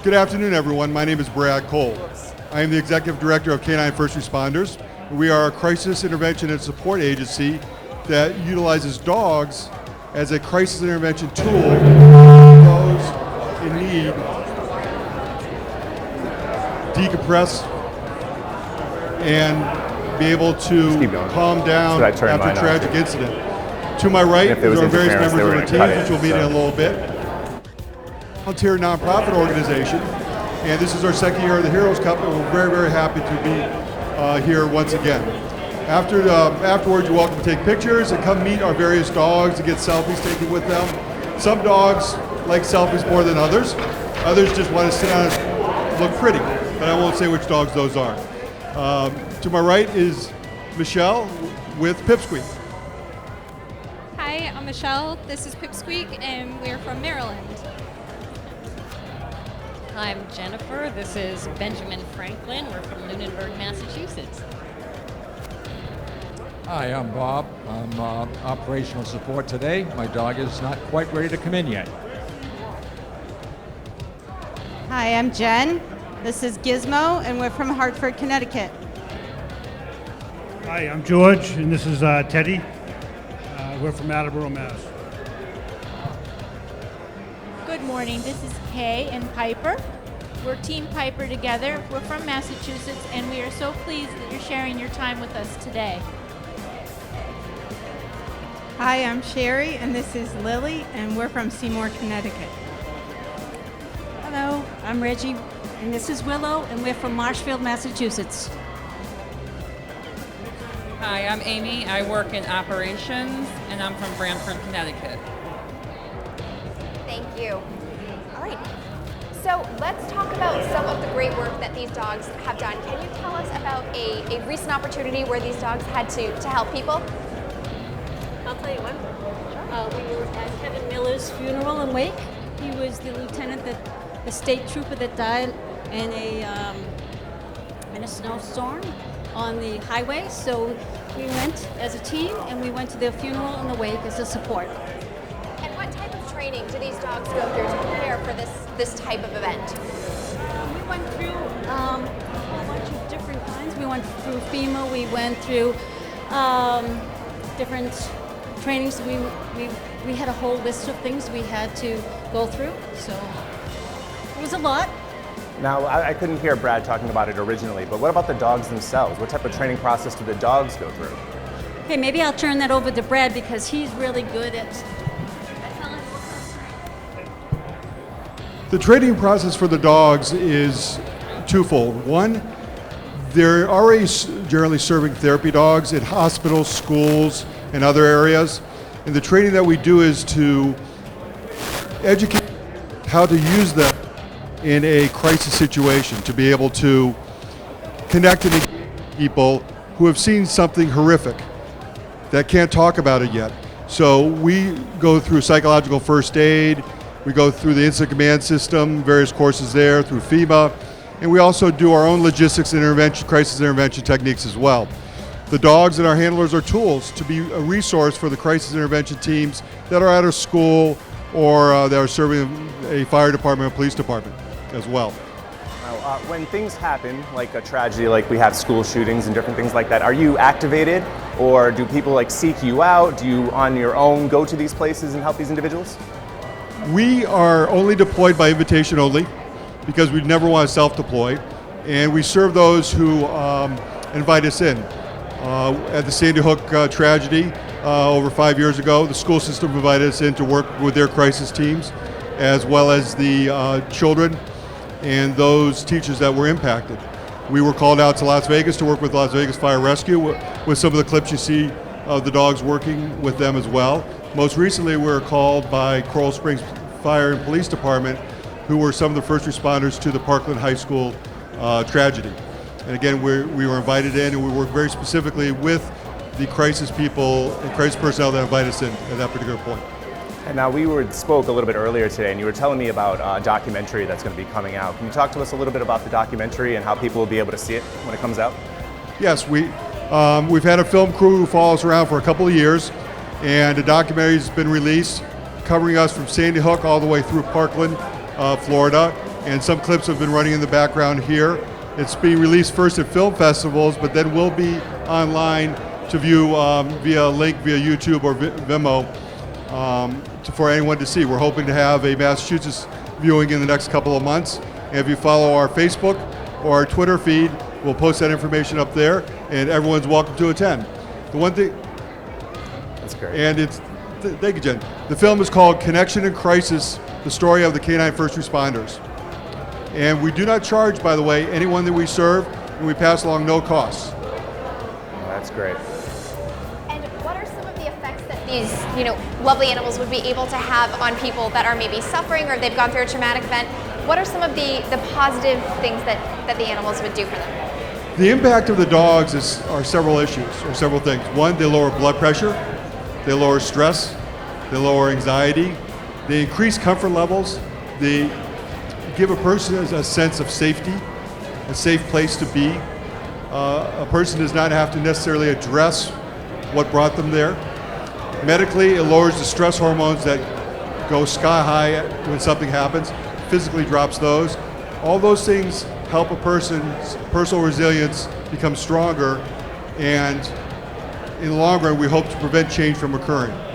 Good afternoon, everyone. My name is Brad Cole. I am the Executive Director of Canine First Responders. We are a crisis intervention and support agency that utilizes dogs as a crisis intervention tool for those in need decompress and be able to calm down after a tragic incident. To my right are various members of our team, which we'll meet in a little bit. Volunteer nonprofit organization, and this is our second year of the Heroes Cup, and we're very, very happy to be here once again. Afterwards, you're welcome to take pictures and come meet our various dogs and get selfies taken with them. Some dogs like selfies more than others. Others just want to sit down and look pretty, but I won't say which dogs those are. To my right is Michelle with Pipsqueak. Hi, I'm Michelle. This is Pipsqueak, and we're from Maryland. I'm Jennifer. This is Benjamin Franklin. We're from Lunenburg, Massachusetts. Hi, I'm Bob. I'm operational support today. My dog is not quite ready to come in yet. Hi, I'm Jen. This is Gizmo, and we're from Hartford, Connecticut. Hi, I'm George, and this is Teddy. We're from Attleboro, Mass. Good morning, this is Kay and Piper. We're Team Piper together. We're from Massachusetts, and we are so pleased that you're sharing your time with us today. Hi, I'm Sherry, and this is Lily, and we're from Seymour, Connecticut. Hello, I'm Reggie, and this is Willow, and we're from Marshfield, Massachusetts. Hi, I'm Amy. I work in operations, and I'm from Brantford, Connecticut. Thank you. All right. So let's talk about some of the great work that these dogs have done. Can you tell us about a recent opportunity where these dogs had to help people? I'll tell you one. We were at Kevin Miller's funeral and wake. He was the lieutenant, the state trooper that died in a snowstorm on the highway. So we went as a team, and we went to the funeral and the wake as a support. And what type of training do these dogs go through to prepare for this type of event? We went through a whole bunch of different kinds. We went through FEMA. We went through different trainings. We had a whole list of things we had to go through. So it was a lot. Now, I couldn't hear Brad talking about it originally, but what about the dogs themselves? What type of training process do the dogs go through? Okay, maybe I'll turn that over to Brad because he's really good at telling The training process for the dogs is twofold. One, they're already generally serving therapy dogs in hospitals, schools, and other areas. And the training that we do is to educate how to use them in a crisis situation, to be able to connect and engage people who have seen something horrific that can't talk about it yet. So we go through psychological first aid, we go through the incident command system, various courses there, through FEMA, and we also do our own logistics intervention, crisis intervention techniques as well. The dogs and our handlers are tools to be a resource for the crisis intervention teams that are at a school or that are serving a fire department or police department as well. Now, when things happen, like a tragedy, like we have school shootings and different things like that, are you activated, or do people seek you out? Do you on your own go to these places and help these individuals? We are only deployed by invitation only because we never want to self-deploy, and we serve those who invite us in. At the Sandy Hook tragedy over 5 years ago, the school system invited us in to work with their crisis teams, as well as the children and those teachers that were impacted. We were called out to Las Vegas to work with Las Vegas Fire Rescue with some of the clips you see of the dogs working with them as well. Most recently, we were called by Coral Springs Fire and Police Department, who were some of the first responders to the Parkland High School tragedy. And again, we were invited in, and we worked very specifically with the crisis people and crisis personnel that invited us in at that particular point. And now spoke a little bit earlier today, and you were telling me about a documentary that's going to be coming out. Can you talk to us a little bit about the documentary and how people will be able to see it when it comes out? Yes, we've had a film crew who follows us around for a couple of years, and the documentary has been released covering us from Sandy Hook all the way through Parkland, Florida, and some clips have been running in the background here. It's being released first at film festivals, but then will be online to view via link via YouTube or Vimeo for anyone to see. We're hoping to have a Massachusetts viewing in the next couple of months. And if you follow our Facebook or our Twitter feed, we'll post that information up there, and everyone's welcome to attend. The one thing, That's great. and it's, thank you, Jen. The film is called Connection in Crisis, the story of the canine first responders. And we do not charge, by the way, anyone that we serve, and we pass along no costs. That's great. And what are some of the effects that these, lovely animals would be able to have on people that are maybe suffering or they've gone through a traumatic event? What are some of the positive things that the animals would do for them? The impact of the dogs are several issues, or several things. One, they lower blood pressure, they lower stress, they lower anxiety, they increase comfort levels, they give a person a sense of safety, a safe place to be. A person does not have to necessarily address what brought them there. Medically, it lowers the stress hormones that go sky high when something happens, physically drops those. All those things help a person's personal resilience become stronger, and in the long run, we hope to prevent change from occurring.